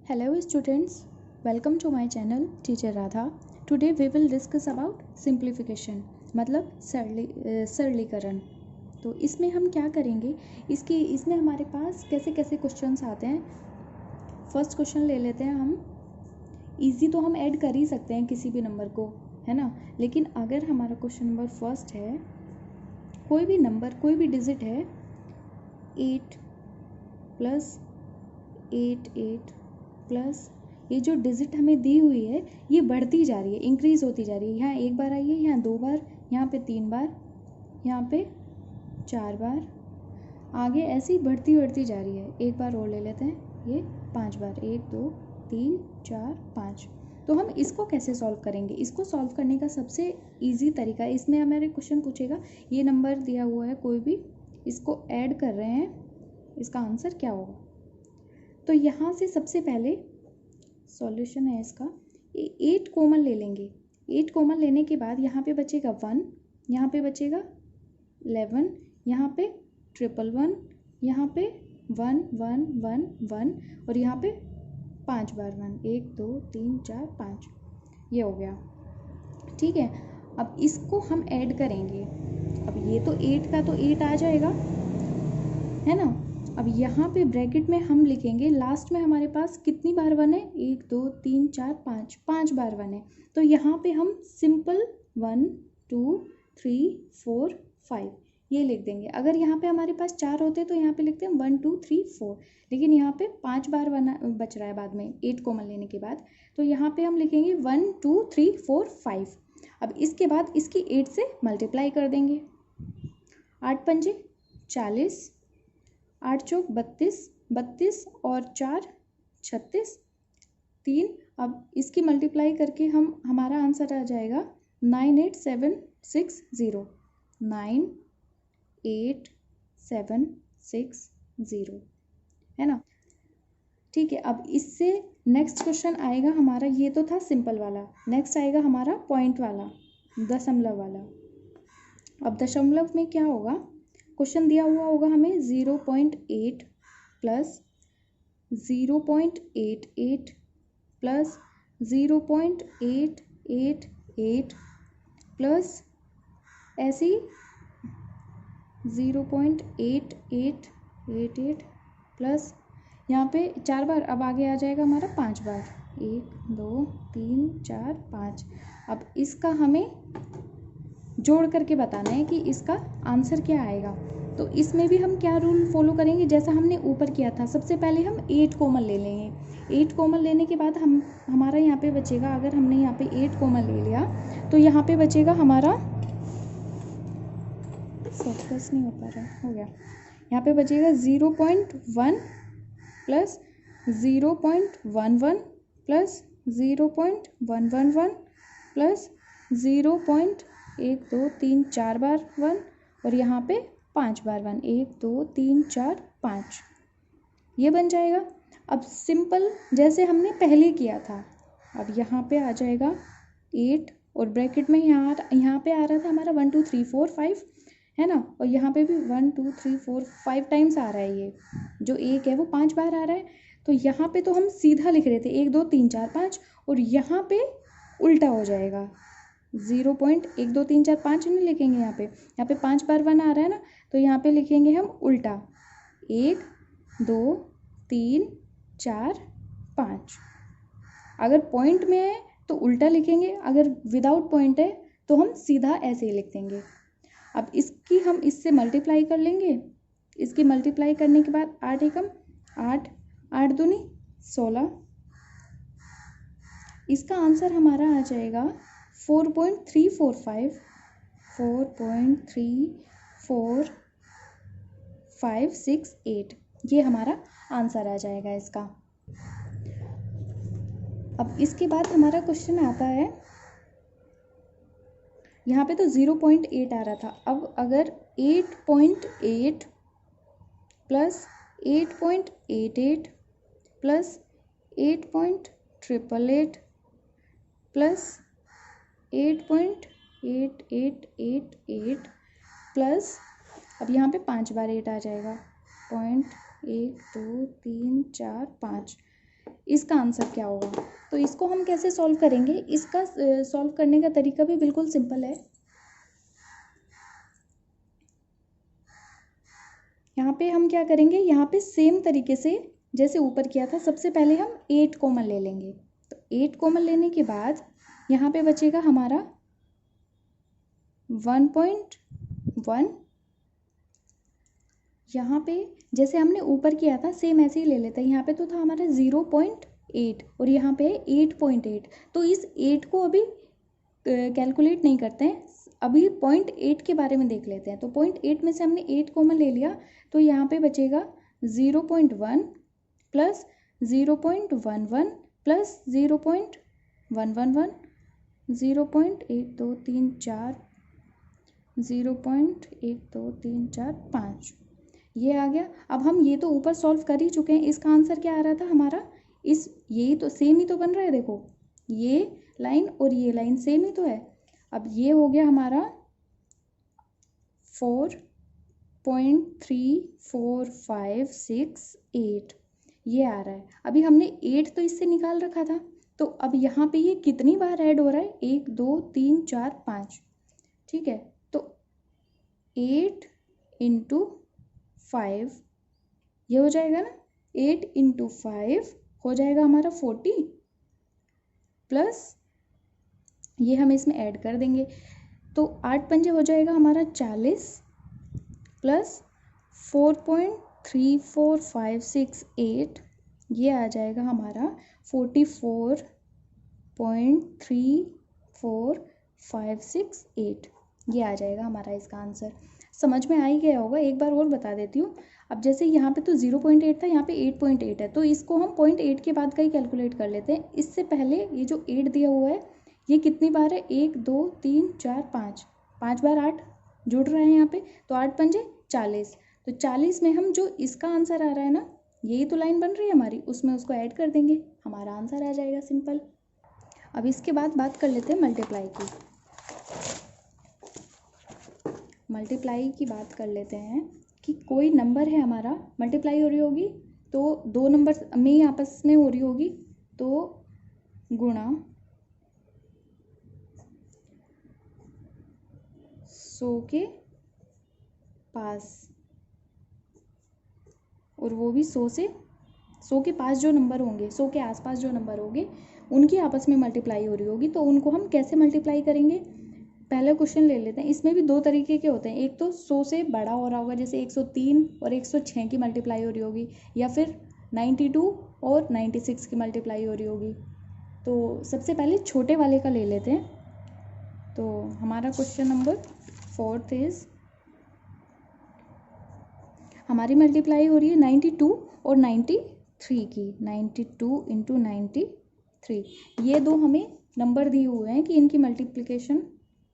Hello students, welcome to my channel Teacher Radha. Today we will discuss about simplification मतलब सरलीकरण। तो इसमें हम क्या करेंगे, इसमें हमारे पास कैसे कैसे क्वेश्चंस आते हैं। फर्स्ट क्वेश्चन ले लेते हैं हम। इजी तो हम ऐड कर ही सकते हैं किसी भी नंबर को, है ना। लेकिन अगर हमारा क्वेश्चन नंबर फर्स्ट है, कोई भी नंबर कोई भी डिजिट है 8 प्लस 8 प्लस ये जो डिजिट हमें दी हुई है ये बढ़ती जा रही है, इंक्रीज़ होती जा रही है। यहाँ एक बार आई है, यहाँ 2 बार, यहाँ पे 3 बार, यहाँ पे 4 बार, आगे ऐसे ही बढ़ती जा रही है। एक बार और ले लेते हैं, ये 5 बार, 1 2 3 4 5। तो हम इसको कैसे सॉल्व करेंगे? इसको सॉल्व करने का सबसे ईजी तरीका, इसमें हमारे क्वेश्चन पूछेगा ये नंबर दिया हुआ है कोई भी, इसको ऐड कर रहे हैं, इसका आंसर क्या होगा। तो यहाँ से सबसे पहले सॉल्यूशन है इसका, 8 कॉमन ले लेंगे। 8 कॉमन लेने के बाद यहाँ पे बचेगा 1, यहाँ पे बचेगा 11, यहाँ पे 111, यहाँ पे 1 1 1 1 और यहाँ पे 5 बार 1, 1 2 3 4 5, ये हो गया। ठीक है, अब इसको हम ऐड करेंगे। अब ये तो 8 का तो 8 आ जाएगा, है ना। अब यहाँ पे ब्रैकेट में हम लिखेंगे, लास्ट में हमारे पास कितनी बार 1 है, 1 2 3 4 5, 5 बार 1 है। तो यहाँ पे हम सिंपल 1 2 3 4 5 ये लिख देंगे। अगर यहाँ पे हमारे पास 4 होते तो यहाँ पे लिखते हैं 1 2 3 4, लेकिन यहाँ पे 5 बार 1 बच रहा है बाद में 8 कॉमन लेने के बाद, तो यहाँ पे हम लिखेंगे 1 2 3 4 5। अब इसके बाद इसकी 8 से मल्टीप्लाई कर देंगे। 8 पंजे 40, 8 चौक 32, 32 और 4 36, 3। अब इसकी मल्टीप्लाई करके हमारा आंसर आ जाएगा 98760, 98760, है ना। ठीक है, अब इससे नेक्स्ट क्वेश्चन आएगा हमारा, ये तो था सिंपल वाला, नेक्स्ट आएगा हमारा पॉइंट वाला, दशमलव वाला। अब दशमलव में क्या होगा, क्वेश्चन दिया हुआ होगा हमें 0.8 प्लस 0.88 प्लस 0.888 प्लस ऐसे ही 0.8888 प्लस यहाँ पे 4 बार, अब आगे आ जाएगा हमारा 5 बार, 1 2 3 4 5। अब इसका हमें जोड़ करके बताना है कि इसका आंसर क्या आएगा। तो इसमें भी हम क्या रूल फॉलो करेंगे, जैसा हमने ऊपर किया था। सबसे पहले हम 8 कॉमन ले लेंगे। 8 कॉमन लेने के बाद हमारा यहाँ पे बचेगा, अगर हमने यहाँ पे 8 कॉमन ले लिया तो यहाँ पे बचेगा हमारा, फोकस नहीं हो पा रहा, हो गया। यहाँ पे बचेगा 0.1 प्लस 0.11 प्लस 0.111 प्लस 1 2 3 4 बार 1 और यहाँ पे 5 बार 1, 1 2 3 4 5, ये बन जाएगा। अब सिंपल जैसे हमने पहले किया था, अब यहाँ पे आ जाएगा 8 और ब्रैकेट में यहाँ पे आ रहा था हमारा 1 2 3 4 5, है ना। और यहाँ पे भी 1 2 3 4 5 टाइम्स आ रहा है, ये जो 1 है वो 5 बार आ रहा है। तो यहाँ पे तो हम सीधा लिख रहे थे 1 2 3 4 5, और यहाँ पे उल्टा हो जाएगा, 0.1 2 3 4 5 नहीं लिखेंगे, यहाँ पे 5 बार 1 आ रहा है ना, तो यहाँ पे लिखेंगे हम उल्टा 1 2 3 4 5। अगर पॉइंट में है तो उल्टा लिखेंगे, अगर विदाउट पॉइंट है तो हम सीधा ऐसे ही लिख देंगे। अब इसकी हम इससे मल्टीप्लाई कर लेंगे। इसकी मल्टीप्लाई करने के बाद 8 एकम 8, 8 दूनी 16, इसका आंसर हमारा आ जाएगा 4.345, 4.34568, ये हमारा आंसर आ जाएगा इसका। अब इसके बाद हमारा क्वेश्चन आता है, यहाँ पे तो 0.8 आ रहा था, अब अगर 8.8 प्लस 8.88 प्लस 8.888 प्लस 8.8888 प्लस, अब यहाँ पे 5 बार 8 आ जाएगा, 1 2 3 4 5, इसका आंसर क्या होगा। तो इसको हम कैसे सॉल्व करेंगे, इसका सॉल्व करने का तरीका भी बिल्कुल सिंपल है। यहाँ पे हम क्या करेंगे, यहाँ पे सेम तरीके से जैसे ऊपर किया था, सबसे पहले हम 8 कॉमन ले लेंगे। तो 8 कॉमन लेने के बाद यहाँ पे बचेगा हमारा 1.1। यहाँ पे जैसे हमने ऊपर किया था सेम ऐसे ही ले लेते हैं। यहाँ पे तो था हमारा 0.8 और यहाँ पे 8.8। तो इस 8 को अभी कैलकुलेट नहीं करते हैं, अभी 0.8 के बारे में देख लेते हैं। तो 0.8 में से हमने 8 कॉमन ले लिया, तो यहाँ पे बचेगा 0.1 प्लस 0.11 प्लस 0.111, 0.1 2 3 4, 0.1 2 3 4 5, ये आ गया। अब हम ये तो ऊपर सॉल्व कर ही चुके हैं। इसका आंसर क्या आ रहा था हमारा, यही तो सेम ही तो बन रहा है। देखो ये लाइन और ये लाइन सेम ही तो है। अब ये हो गया हमारा 4.3456 ये आ रहा है। अभी हमने 8 तो इससे निकाल रखा था, तो अब यहाँ पे ये कितनी बार ऐड हो रहा है, 1 2 3 4 5, ठीक है। तो 8 × 5 ये हो जाएगा ना, 8 × 5 हो जाएगा हमारा 40, प्लस ये हम इसमें ऐड कर देंगे। तो 8 पंजे हो जाएगा हमारा 40, प्लस 4.34568 ये आ जाएगा हमारा 44.34568, ये आ जाएगा हमारा इसका आंसर। समझ में आ ही गया होगा। एक बार और बता देती हूँ। अब जैसे यहाँ पे तो 0.8 था, यहाँ पे 8.8 है, तो इसको हम 0.8 के बाद का ही कैलकुलेट कर लेते हैं। इससे पहले ये जो 8 दिया हुआ है ये कितनी बार है, 1 2 3 4 5, 5 बार 8 जुड़ रहा है यहाँ पे, तो 8 पंजे 40। तो 40 में हम जो इसका आंसर आ रहा है ना, यही तो लाइन बन रही है हमारी, उसमें उसको ऐड कर देंगे, हमारा आंसर आ जाएगा, सिंपल। अब इसके बाद बात कर लेते हैं मल्टीप्लाई की। मल्टीप्लाई की बात कर लेते हैं कि कोई नंबर है हमारा, मल्टीप्लाई हो रही होगी तो दो नंबर में ही आपस में हो रही होगी, तो गुणा 100 के पास, और वो भी 100 के पास जो नंबर होंगे, 100 के आसपास जो नंबर होंगे उनकी आपस में मल्टीप्लाई हो रही होगी। तो उनको हम कैसे मल्टीप्लाई करेंगे, पहला क्वेश्चन ले लेते हैं। इसमें भी दो तरीके के होते हैं, एक तो 100 से बड़ा हो रहा होगा, जैसे 103 और 106 की मल्टीप्लाई हो रही होगी, या फिर 92 और 96 की मल्टीप्लाई हो रही होगी। तो सबसे पहले छोटे वाले का ले लेते हैं। तो हमारा क्वेश्चन नंबर 4 इज, हमारी मल्टीप्लाई हो रही है 92 और 93 की, 92 × 93। ये दो हमें नंबर दिए हुए हैं कि इनकी मल्टीप्लिकेशन,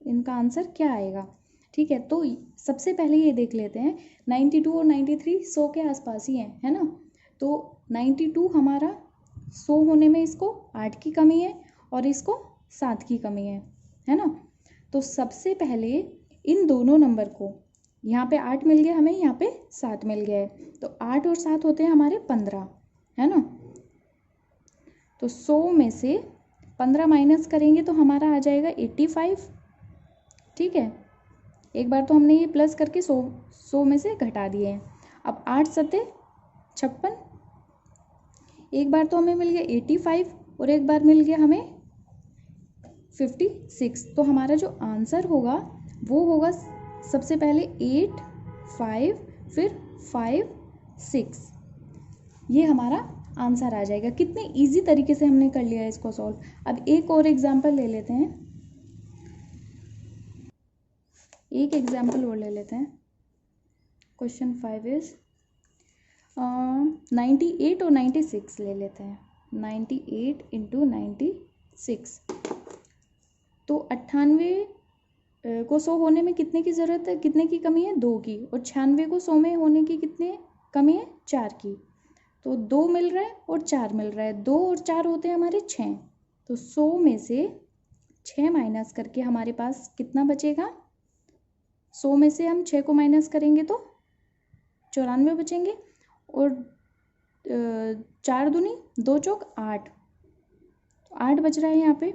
इनका आंसर क्या आएगा, ठीक है। तो सबसे पहले ये देख लेते हैं, 92 और 93 100 के आसपास ही हैं, है ना। तो 92 हमारा 100 होने में इसको 8 की कमी है और इसको 7 की कमी है ना। तो सबसे पहले इन दोनों नंबर को, यहाँ पे 8 मिल गया हमें, यहाँ पे 7 मिल गया है, तो 8 और 7 होते हैं हमारे 15, है ना। तो 100 में से 15 माइनस करेंगे तो हमारा आ जाएगा 85, ठीक है। एक बार तो हमने ये प्लस करके 100 में से घटा दिए हैं। अब 8 सत्ते 56, एक बार तो हमें मिल गया 85 और एक बार मिल गया हमें 56। तो हमारा जो आंसर होगा वो होगा सबसे पहले 8 5 फिर 5 6, ये हमारा आंसर आ जाएगा। कितने इजी तरीके से हमने कर लिया है इसको सॉल्व। अब एक और एग्जाम्पल ले लेते हैं, एक एग्जाम्पल और ले लेते हैं। क्वेश्चन 5 इज 98 और 96 ले लेते हैं। 98 × 96, तो 98 को 100 होने में कितने की ज़रूरत है, कितने की कमी है, 2 की, और 96 को 100 में होने की कितने कमी है, 4 की। तो 2 मिल रहा है और 4 मिल रहा है, 2 और 4 होते हैं हमारे 6। तो 100 में से 6 माइनस करके हमारे पास कितना बचेगा, 100 में से हम 6 को माइनस करेंगे तो 94 बचेंगे, और 4 दूनी 2 चौक 8, तो 8 बच रहा है यहाँ पे।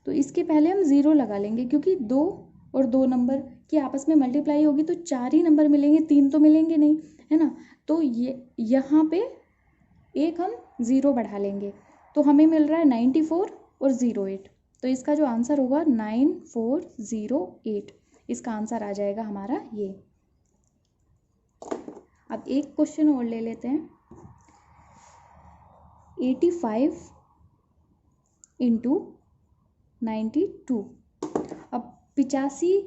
तो इसके पहले हम 0 लगा लेंगे क्योंकि 2 और 2 नंबर की आपस में मल्टीप्लाई होगी तो 4 ही नंबर मिलेंगे, 3 तो मिलेंगे नहीं, है ना। तो ये यहाँ पे एक हम 0 बढ़ा लेंगे तो हमें मिल रहा है 94 और 08। तो इसका जो आंसर होगा 9408, इसका आंसर आ जाएगा हमारा ये। अब एक क्वेश्चन और ले लेते हैं। 85 इंटू 92। अब 85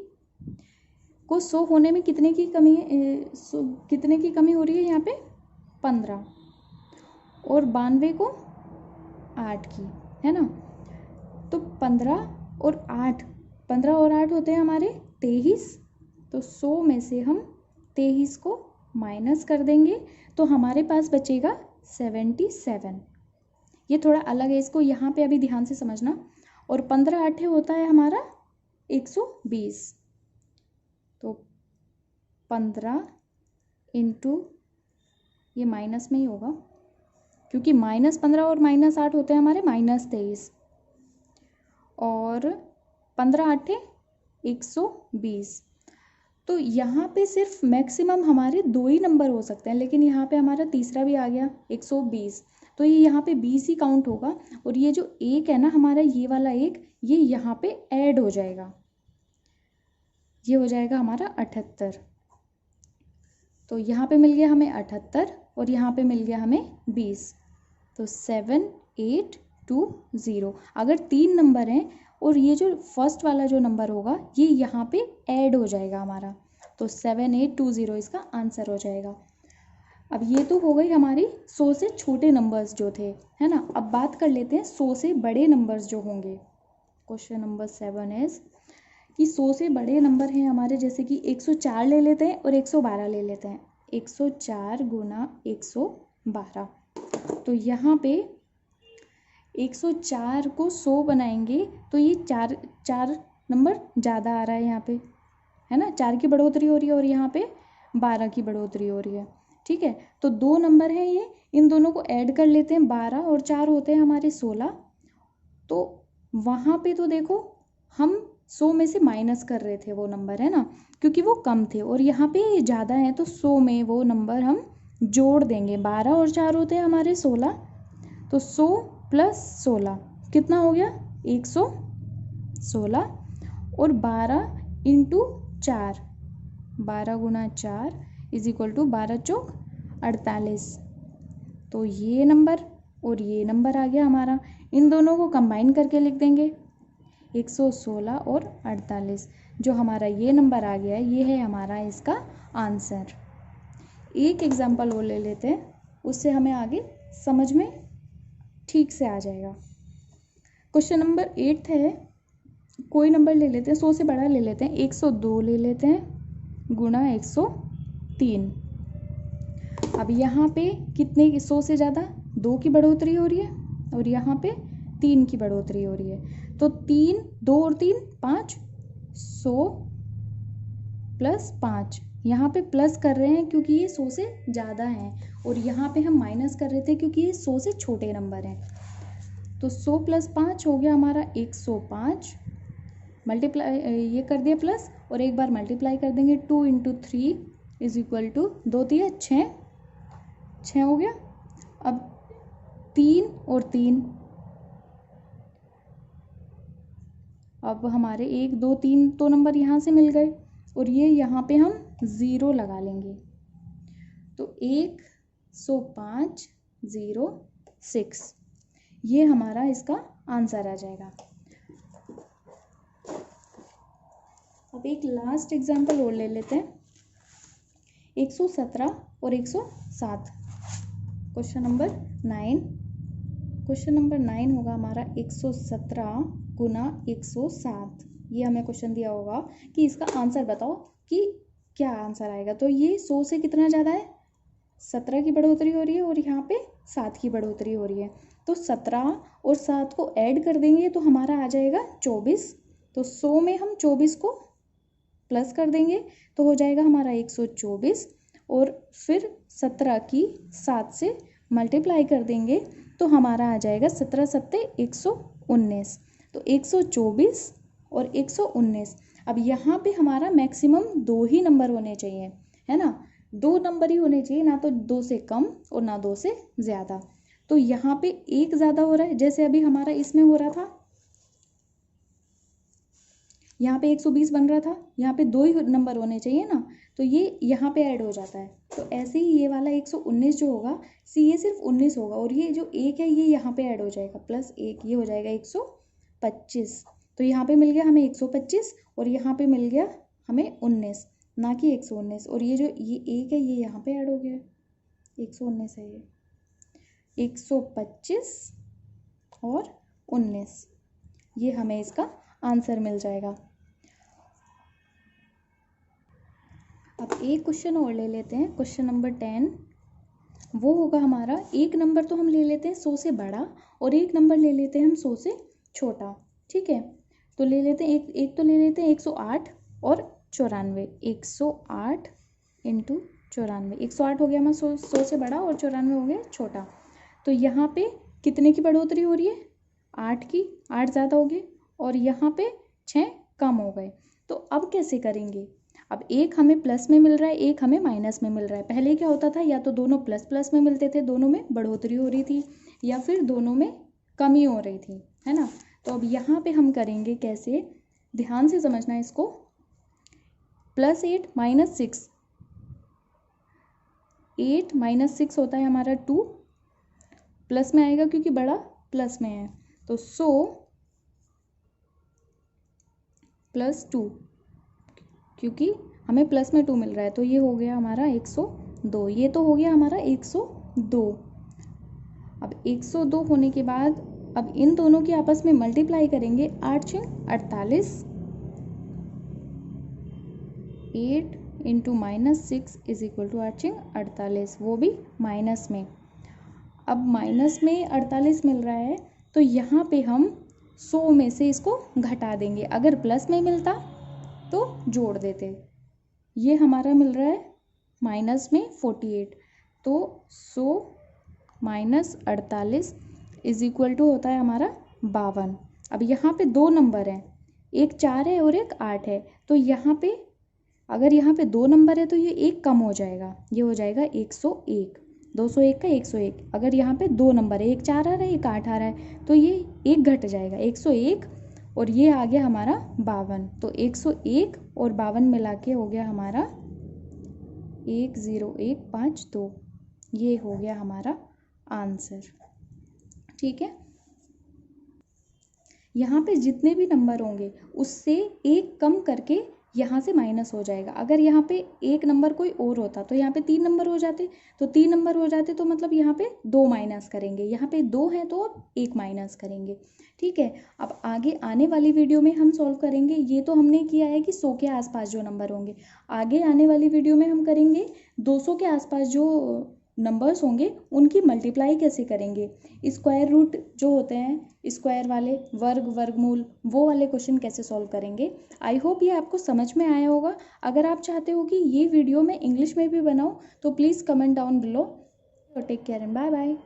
को 100 होने में कितने की कमी हो रही है यहाँ पे? 15, और 92 को 8 की, है ना। तो 15 और 8 होते हैं हमारे 23। तो 100 में से हम 23 को माइनस कर देंगे तो हमारे पास बचेगा 77। ये थोड़ा अलग है, इसको यहाँ पे अभी ध्यान से समझना। और 15 8 होता है हमारा 120। तो 15 इंटू, ये माइनस में ही होगा क्योंकि -15 और -8 होते हैं हमारे -23, और 15 8 120। तो यहाँ पे सिर्फ मैक्सिमम हमारे 2 ही नंबर हो सकते हैं, लेकिन यहाँ पे हमारा तीसरा भी आ गया 120। तो ये यहाँ पे 20 ही काउंट होगा, और ये जो एक है ना हमारा, ये वाला एक, ये यहाँ पे ऐड हो जाएगा, ये हो जाएगा हमारा 78। तो यहाँ पे मिल गया हमें 78 और यहाँ पे मिल गया हमें 20। तो 7820। अगर 3 नंबर हैं और ये जो फर्स्ट वाला जो नंबर होगा ये यहाँ पे ऐड हो जाएगा हमारा, तो 7820 इसका आंसर हो जाएगा। अब ये तो हो गई हमारी 100 से छोटे नंबर्स जो थे, है ना। अब बात कर लेते हैं 100 से बड़े नंबर्स जो होंगे। क्वेश्चन नंबर 7 इज कि 100 से बड़े नंबर हैं हमारे, जैसे कि 104 ले लेते हैं और 112 ले लेते हैं। 104 गुना 112। तो यहाँ पे 104 को 100 बनाएंगे तो ये चार नंबर ज़्यादा आ रहा है यहाँ पे, है ना। 4 की बढ़ोतरी हो रही है और यहाँ पे 12 की बढ़ोतरी हो रही है, ठीक है। तो 2 नंबर हैं ये, इन दोनों को ऐड कर लेते हैं। 12 और 4 होते हैं हमारे 16। तो वहाँ पे तो देखो हम 100 में से माइनस कर रहे थे वो नंबर, है ना, क्योंकि वो कम थे, और यहाँ पे ज़्यादा है तो 100 में वो नंबर हम जोड़ देंगे। 12 और 4 होते हैं हमारे 16। तो 100 प्लस 16 कितना हो गया? 116। और 12 इंटू 4, 12 गुना 4 इज इक्वल टू 12 चौक 48। तो ये नंबर और ये नंबर आ गया हमारा, इन दोनों को कंबाइन करके लिख देंगे 116 और 48। जो हमारा ये नंबर आ गया है ये है हमारा इसका आंसर। एक एग्जाम्पल और ले लेते हैं, उससे हमें आगे समझ में ठीक से आ जाएगा। क्वेश्चन नंबर 8 है, कोई नंबर ले लेते हैं 100 से बड़ा ले लेते हैं। 102 ले लेते हैं गुना 103। अब यहाँ पे कितने 100 से ज़्यादा 2 की बढ़ोतरी हो रही है और यहाँ पे 3 की बढ़ोतरी हो रही है। तो 3 2 और 3 5, 100 प्लस 5, यहाँ पे प्लस कर रहे हैं क्योंकि ये 100 से ज़्यादा हैं, और यहाँ पे हम माइनस कर रहे थे क्योंकि ये 100 से छोटे नंबर हैं। तो 100 प्लस 5 हो गया हमारा 105। मल्टीप्लाई ये कर दिया प्लस, और एक बार मल्टीप्लाई कर देंगे। 2 इंटू 3 इज इक्वल टू 2 3 6 हो गया। अब 3 और 3, अब हमारे 1 2 3 तो नंबर यहाँ से मिल गए, और ये यहाँ पे हम 0 लगा लेंगे। तो 10506 ये हमारा इसका आंसर आ जाएगा। अब एक लास्ट एग्जांपल और ले लेते हैं। 117 और 107। Question number 9। क्वेश्चन नंबर 9 होगा हमारा 117 गुना 107। ये हमें क्वेश्चन दिया होगा कि इसका आंसर बताओ कि क्या आंसर आएगा। तो ये 100 से कितना ज़्यादा है? 17 की बढ़ोतरी हो रही है और यहाँ पे 7 की बढ़ोतरी हो रही है। तो 17 और 7 को ऐड कर देंगे तो हमारा आ जाएगा 24। तो 100 में हम 24 को प्लस कर देंगे तो हो जाएगा हमारा 124, और फिर 17 की 7 से मल्टीप्लाई कर देंगे तो हमारा आ जाएगा 17 सत्ते 119। तो 124 और 119। अब यहाँ पे हमारा मैक्सिमम 2 ही नंबर होने चाहिए, है ना, 2 नंबर ही होने चाहिए, ना तो 2 से कम और ना 2 से ज़्यादा। तो यहाँ पे एक ज़्यादा हो रहा है, जैसे अभी हमारा इसमें हो रहा था, यहाँ पे 120 बन रहा था, यहाँ पे 2 ही नंबर होने चाहिए ना, तो ये यहाँ पे ऐड हो जाता है। तो ऐसे ही ये वाला 119 जो होगा, ये सिर्फ 19 होगा, और ये जो 1 है ये यहाँ पे ऐड हो जाएगा, प्लस 1, ये हो जाएगा 125। तो यहाँ पे मिल गया हमें 125 और यहाँ पे मिल गया हमें 19, ना कि 119। और ये जो ये 1 है ये यहाँ पे ऐड हो गया, 119 है ये, 125 और 19, ये हमें इसका आंसर मिल जाएगा। अब एक क्वेश्चन और ले लेते हैं, क्वेश्चन नंबर 10। वो होगा हमारा, एक नंबर तो हम ले लेते हैं 100 से बड़ा और एक नंबर ले लेते हैं हम 100 से छोटा, ठीक है। तो ले लेते हैं एक तो ले लेते हैं 108 और 94, 108 इंटू 94, 108 हो गया हमारा 100 से बड़ा और 94 हो गया छोटा। तो यहाँ पे कितने की बढ़ोतरी हो रही है, 8 की, 8 ज़्यादा हो गए और यहाँ पे 6 कम हो गए। तो अब कैसे करेंगे, अब एक हमें प्लस में मिल रहा है, एक हमें माइनस में मिल रहा है। पहले क्या होता था, या तो दोनों प्लस प्लस में मिलते थे, दोनों में बढ़ोतरी हो रही थी, या फिर दोनों में कमी हो रही थी, है ना। तो अब यहाँ पे हम करेंगे कैसे, ध्यान से समझना इसको। +8 - 6, 8 - 6 होता है हमारा 2, प्लस में आएगा क्योंकि बड़ा प्लस में है, तो 100 + 2, क्योंकि हमें प्लस में 2 मिल रहा है, तो ये हो गया हमारा 102। ये तो हो गया हमारा 102। अब 102 होने के बाद अब इन दोनों की आपस में मल्टीप्लाई करेंगे, 8 × 48, 8 इंटू -6 इज इक्वल टू 8 × 48, वो भी माइनस में। अब माइनस में 48 मिल रहा है, तो यहाँ पे हम 100 में से इसको घटा देंगे, अगर प्लस में मिलता तो जोड़ देते। ये हमारा मिल रहा है माइनस में 48, तो 100 - 48 इज इक्वल टू होता है हमारा 52। अब यहाँ पे 2 नंबर हैं, एक 4 है और एक 8 है, तो यहाँ पे अगर यहाँ पे 2 नंबर है तो ये एक कम हो जाएगा, ये हो जाएगा 101, 201 का 101। अगर यहाँ पे 2 नंबर है, एक 4 आ रहा है एक 8 आ रहा है, तो ये एक घट जाएगा, 101 और ये आ गया हमारा 52। तो 101 और 52 मिला के हो गया हमारा 10152, ये हो गया हमारा आंसर, ठीक है। यहाँ पे जितने भी नंबर होंगे उससे एक कम करके यहाँ से माइनस हो जाएगा। अगर यहाँ पे एक नंबर कोई और होता तो यहाँ पे 3 नंबर हो जाते, तो 3 नंबर हो जाते, तो मतलब यहाँ पे 2 माइनस करेंगे, यहाँ पे 2 है तो अब 1 माइनस करेंगे, ठीक है। अब आगे आने वाली वीडियो में हम सॉल्व करेंगे, ये तो हमने किया है कि 100 के आसपास जो नंबर होंगे, आगे आने वाली वीडियो में हम करेंगे 200 के आसपास जो नंबर्स होंगे उनकी मल्टीप्लाई कैसे करेंगे, स्क्वायर रूट जो होते हैं स्क्वायर वाले, वर्गमूल, वो वाले क्वेश्चन कैसे सॉल्व करेंगे। आई होप ये आपको समझ में आया होगा। अगर आप चाहते हो कि ये वीडियो मैं इंग्लिश में भी बनाऊँ तो please comment down below. Take care and bye bye.